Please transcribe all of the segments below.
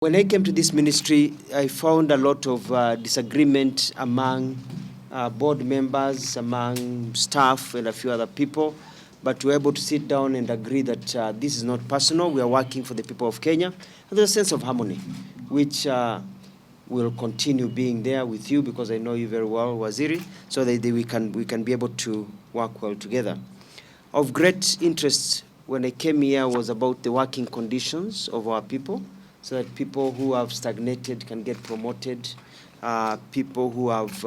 When I came to this ministry, I found a lot of disagreement among board members, among staff, and a few other people. But we were able to sit down and agree that this is not personal. We are working for the people of Kenya. And there's a sense of harmony, which will continue being there with you because I know you very well, Waziri, so that we can be able to work well together. Of great interest when I came here was about the working conditions of our people, so that people who have stagnated can get promoted, people who have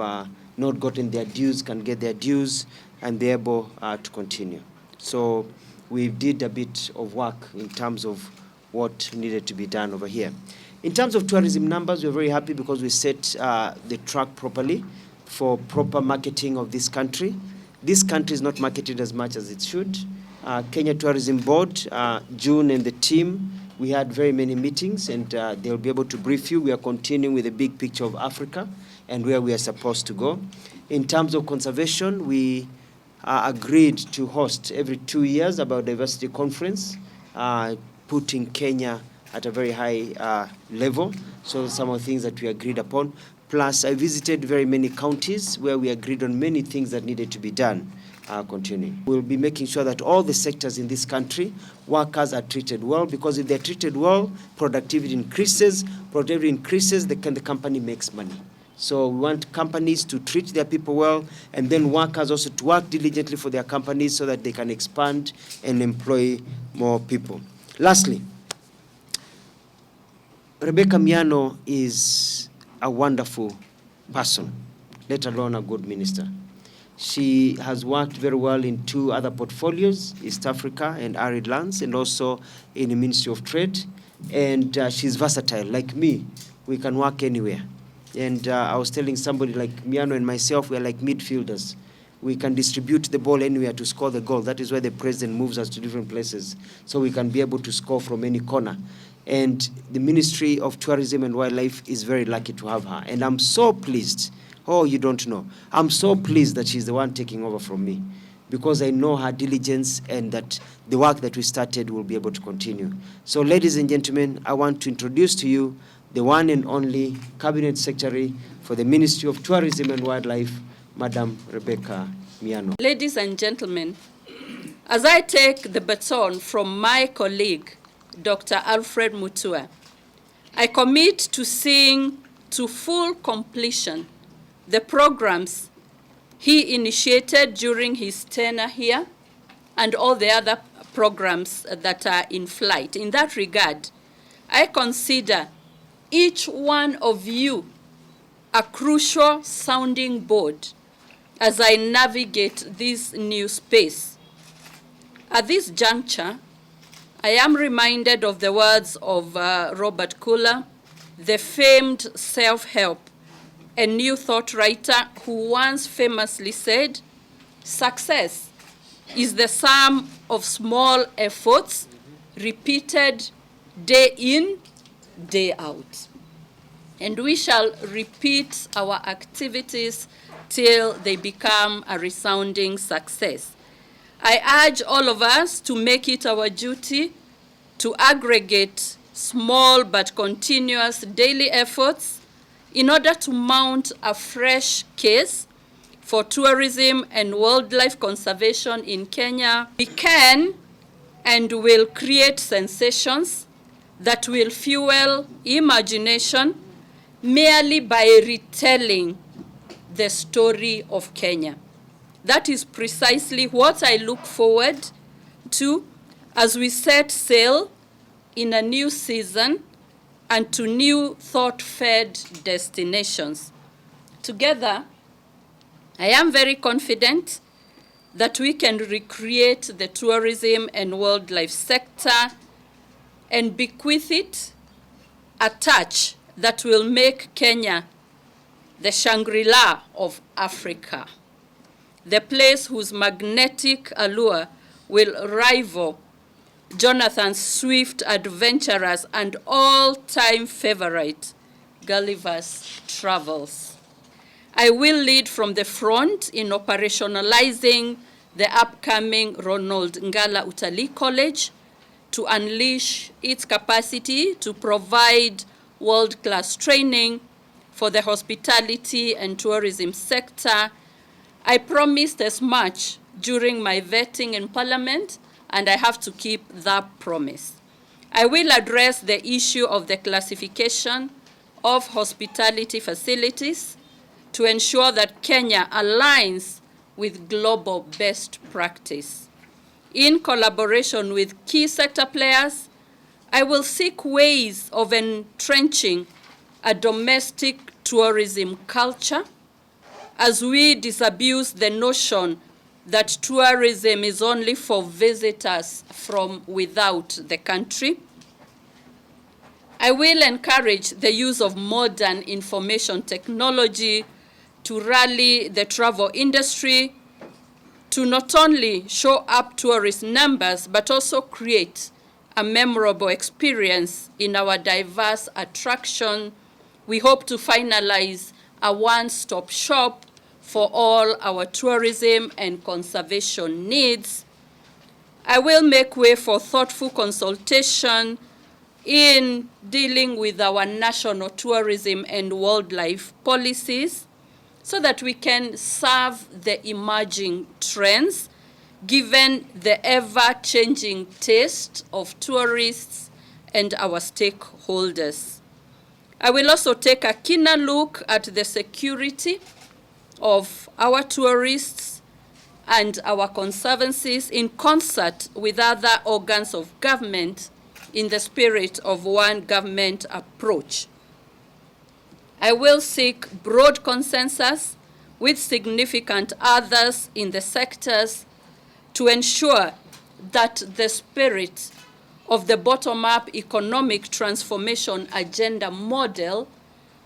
not gotten their dues can get their dues and be able to continue. So we did a bit of work in terms of what needed to be done over here. In terms of tourism numbers, we're very happy because we set the track properly for proper marketing of this country. This country is not marketed as much as it should. Kenya Tourism Board, June and the team, we had very many meetings, and they'll be able to brief you. We are continuing with the big picture of Africa and where we are supposed to go. In terms of conservation, we agreed to host every 2 years a biodiversity conference, putting Kenya at a very high level. So some of the things that we agreed upon. Plus, I visited very many counties where we agreed on many things that needed to be done. Continuing. We'll be making sure that all the sectors in this country, workers are treated well, because if they're treated well, productivity increases. Productivity increases, the company makes money. So we want companies to treat their people well, and then workers also to work diligently for their companies so that they can expand and employ more people. Lastly, Rebecca Miano is a wonderful person, let alone a good minister. She has worked very well in 2 other portfolios, East Africa and Arid Lands, and also in the Ministry of Trade. And she's versatile, like me. We can work anywhere. And I was telling somebody like Miano and myself, we're like midfielders. We can distribute the ball anywhere to score the goal. That is why the president moves us to different places, so we can be able to score from any corner. And the Ministry of Tourism and Wildlife is very lucky to have her. And I'm so pleased. Oh, you don't know. I'm so pleased that she's the one taking over from me, because I know her diligence and that the work that we started will be able to continue. So, ladies and gentlemen, I want to introduce to you the one and only Cabinet Secretary for the Ministry of Tourism and Wildlife, Madam Rebecca Miano. Ladies and gentlemen, as I take the baton from my colleague, Dr. Alfred Mutua, I commit to seeing to full completion the programs he initiated during his tenure here and all the other programs that are in flight. In that regard, I consider each one of you a crucial sounding board as I navigate this new space. At this juncture, I am reminded of the words of Robert Kula, the famed self-help and New Thought writer, who once famously said, "Success is the sum of small efforts repeated day in, day out." And we shall repeat our activities till they become a resounding success. I urge all of us to make it our duty to aggregate small but continuous daily efforts in order to mount a fresh case for tourism and wildlife conservation in Kenya. We can and will create sensations that will fuel imagination merely by retelling the story of Kenya. That is precisely what I look forward to as we set sail in a new season and to new thought-fed destinations. Together, I am very confident that we can recreate the tourism and wildlife sector and bequeath it a touch that will make Kenya the Shangri-La of Africa, the place whose magnetic allure will rival Jonathan Swift Adventurers and all-time favorite, Gulliver's Travels. I will lead from the front in operationalizing the upcoming Ronald Ngala Utalii College to unleash its capacity to provide world-class training for the hospitality and tourism sector. I promised as much during my vetting in Parliament, and I have to keep that promise. I will address the issue of the classification of hospitality facilities to ensure that Kenya aligns with global best practice. In collaboration with key sector players, I will seek ways of entrenching a domestic tourism culture as we disabuse the notion that tourism is only for visitors from without the country. I will encourage the use of modern information technology to rally the travel industry to not only show up tourist numbers, but also create a memorable experience in our diverse attraction. We hope to finalize a one-stop shop for all our tourism and conservation needs. I will make way for thoughtful consultation in dealing with our national tourism and wildlife policies so that we can serve the emerging trends given the ever-changing taste of tourists and our stakeholders. I will also take a keener look at the security of our tourists and our conservancies in concert with other organs of government in the spirit of one government approach. I will seek broad consensus with significant others in the sectors to ensure that the spirit of the bottom-up economic transformation agenda model,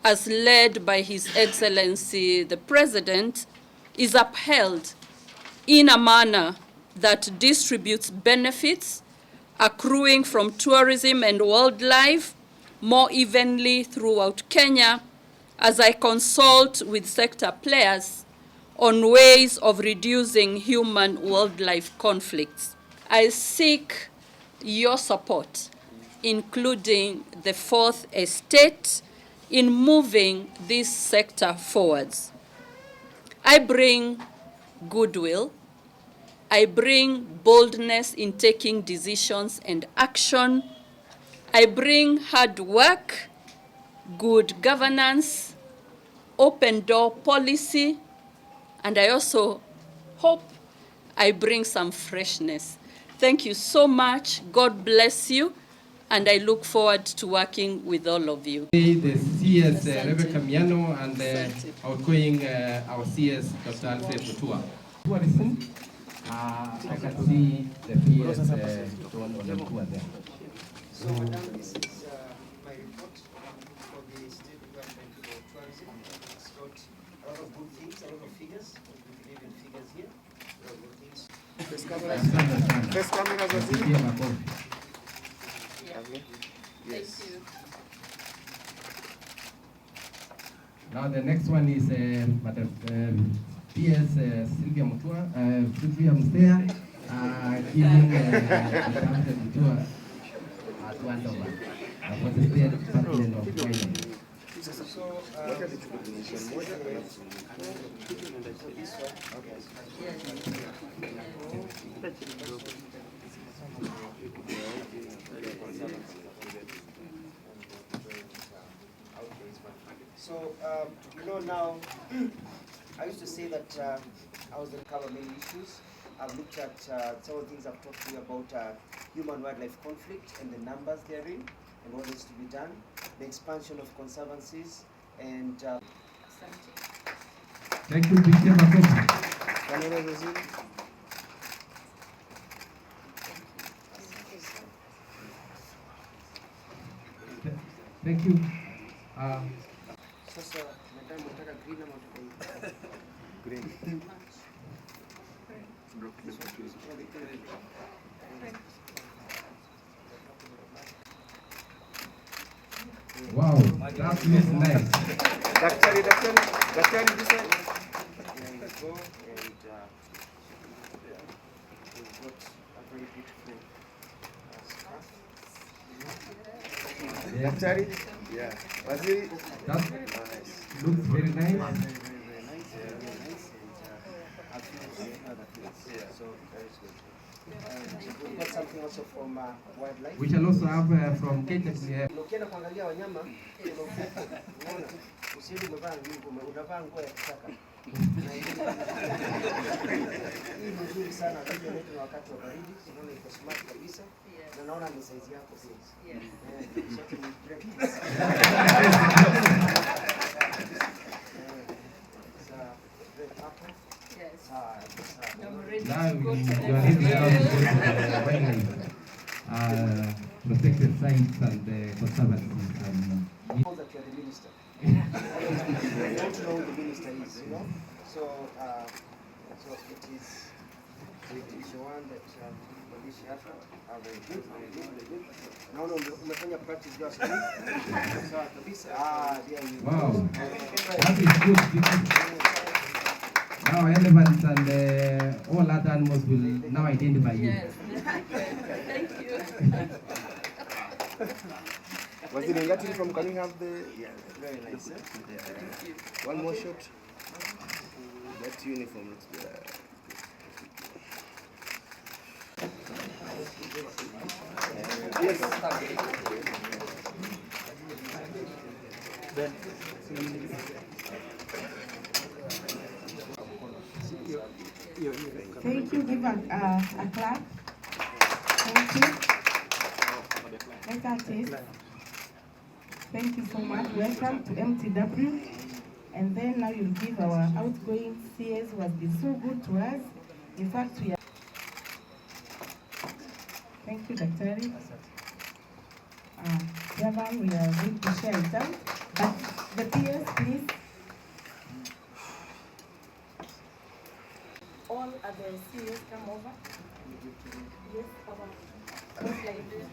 as led by His Excellency the President, is upheld in a manner that distributes benefits accruing from tourism and wildlife more evenly throughout Kenya, as I consult with sector players on ways of reducing human-wildlife conflicts. I seek your support, including the Fourth Estate, in moving this sector forwards. I bring goodwill. I bring boldness in taking decisions and action. I bring hard work, good governance, open door policy, and I also hope I bring some freshness. Thank you so much. God bless you, and I look forward to working with all of you. The CS Rebecca Miano and outgoing our CS Dr. Alfred Mutua. I can see the PS Mutua there. So, Madam, this is my report for the State Department for Tourism. It's got a lot of good things, a lot of figures. We believe in figures here. A lot of good things. First cameras are here. Yes. Thank you. Now the next one is Madam PS Sylvia Mutua, Sylvia Mustea, giving Alfred Mutua at one over for the State Department of Finance. So, now, I used to say that I was going to cover many issues. I've looked at several things. I've talked to you about human-wildlife conflict and the numbers therein and what needs to be done, the expansion of conservancies, and... Thank you, Bishop Makopa. Thank you. Sasa, madam, nataka green ama green. Wow, that looks nice. Daktari, this one. There you go, and we've got a very beautiful scarf. Daktari. Yeah. Waziri. That looks very nice. Very nice. A few other things. So very good. We've got something also from wildlife. We shall also have from Kenya. Ukienda kuangalia wanyama, unaona usiende unavaa nguo ya kisaka. Hii ni nzuri sana, ndio ni wakati wa baridi, unaona iko smart kabisa. Na naona ni size yako pia. Now you are really protected sites and conservancies. That you are the minister. I don't know who the minister is, you know. So it is the one that Polish hapa are very good. Naona umefanya practice just sawa kabisa. There you go. Wow, that is good. Now elephants and all other animals will now identify you. Yes. Thank you. Was it getting from can we have the Very nice. one more shot? That uniform looks good. Yes. Thank you. Give a clap. Thank you. Let us taste. Thank you so much. Welcome to MTW. And then now you'll give our outgoing CS who has been so good to us. In fact, we are. Thank you, Daktari. Yavan, we are going to share it out. But the PS, please. All other CS come over. Yes, over. Just like this.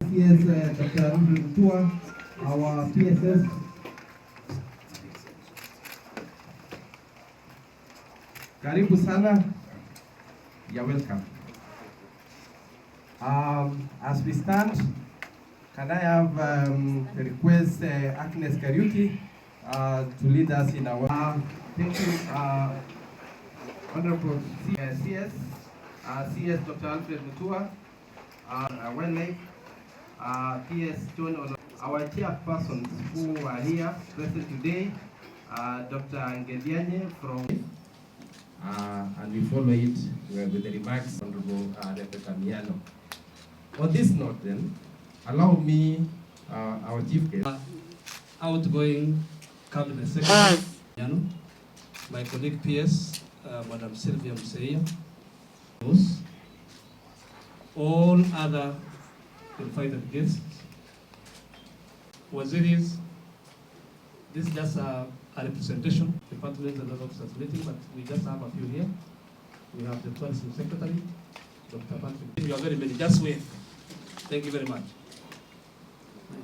Yes, Dr. Alfred Mutua, our PSS. Karibu sana. You're welcome. As we stand, can I have a request Agnes Kariuki to lead us in our... thank you, Honorable CS Dr. Alfred Mutua, wildlife, PS John, our chairpersons who are here present today, Dr. Ngedianye from... and we follow it with the remarks of Honorable Rebecca Miano. On this note then, allow me, our chief guest, outgoing cabinet secretary, my colleague PS, Madam Sylvia Mseia, all other invited guests, waziris. This is just a representation, department and other officers meeting, but we just have a few here. We have the tourism secretary, Dr. Patrick. You are very many, just wait. Thank you very much.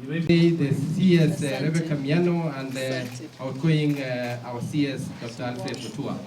You may be the CS Rebecca Miano and outgoing our CS Dr. Alfred Mutua.